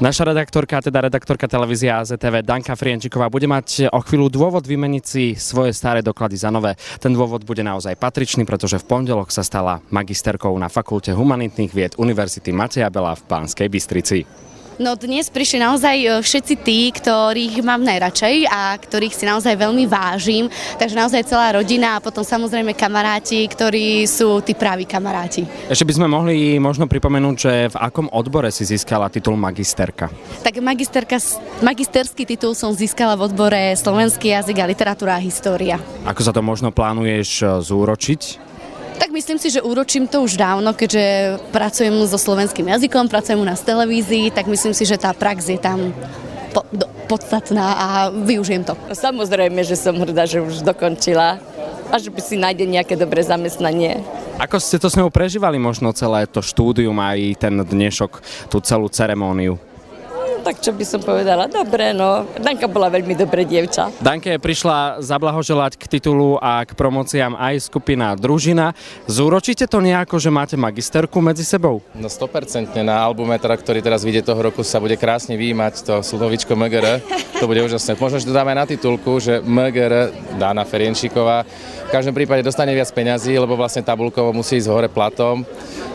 Naša redaktorka, teda redaktorka televízie AZTV Danka Frienčiková bude mať o chvíľu dôvod vymeniť si svoje staré doklady za nové. Ten dôvod bude naozaj patričný, pretože v pondelok sa stala magisterkou na Fakulte humanitných vied Univerzity Mateja Bela v Banskej Bystrici. No dnes prišli naozaj všetci tí, ktorých mám najradšej a ktorých si naozaj veľmi vážim. Takže naozaj celá rodina a potom samozrejme kamaráti, ktorí sú tí praví kamaráti. Ešte by sme mohli možno pripomenúť, že v akom odbore si získala titul magisterka? Tak magisterský titul som získala v odbore slovenský jazyk a literatúra a história. Ako sa to možno plánuješ zúročiť? Tak myslím si, že úročím to už dávno, keďže pracujem so slovenským jazykom, pracujem u nás v televízii, tak myslím si, že tá prax je tam podstatná a využijem to. Samozrejme, že som hrdá, že už dokončila a že by si nájde nejaké dobré zamestnanie. Ako ste to s ňou prežívali možno celé to štúdium aj ten dnešok, tú celú ceremóniu? Tak čo by som povedala? Dobre, no. Danka bola veľmi dobré dievča. Danke prišla zablahoželať k titulu a k promóciám aj skupina Družina. Zúročíte to nejako, že máte magisterku medzi sebou? No 100% na albume, ktorý teraz vyjde toho roku, sa bude krásne vyjímať to slovíčko MGR. To bude úžasné. Možno, že to dáme na titulku, že MGR Dana Frienčiková. V každom prípade dostane viac peňazí, lebo vlastne tabulkovo musí ísť hore platom.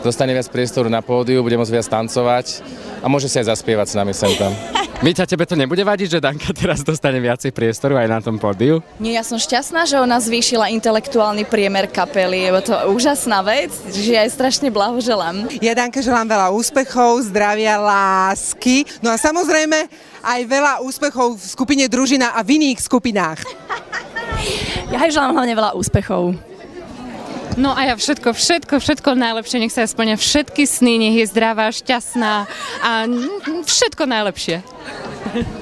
Dostane viac priestoru na pódiu, bude môcť viac tancovať a môže si aj zaspievať s nami sem tam. Míťa, tebe to nebude vadiť, že Danka teraz dostane viacej priestoru aj na tom pódiu? Nie, ja som šťastná, že ona zvýšila intelektuálny priemer kapely, je to úžasná vec, že ja jej strašne blahoželám. Ja Danke želám veľa úspechov, zdravia, lásky, no a samozrejme aj veľa úspechov v skupine Družina a v iných skupinách. Ja jej želám hlavne veľa úspechov. No a ja všetko najlepšie, nech sa splňa všetky sny, nech je zdravá, šťastná a všetko najlepšie.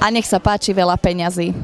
A nech sa páči veľa peňazí.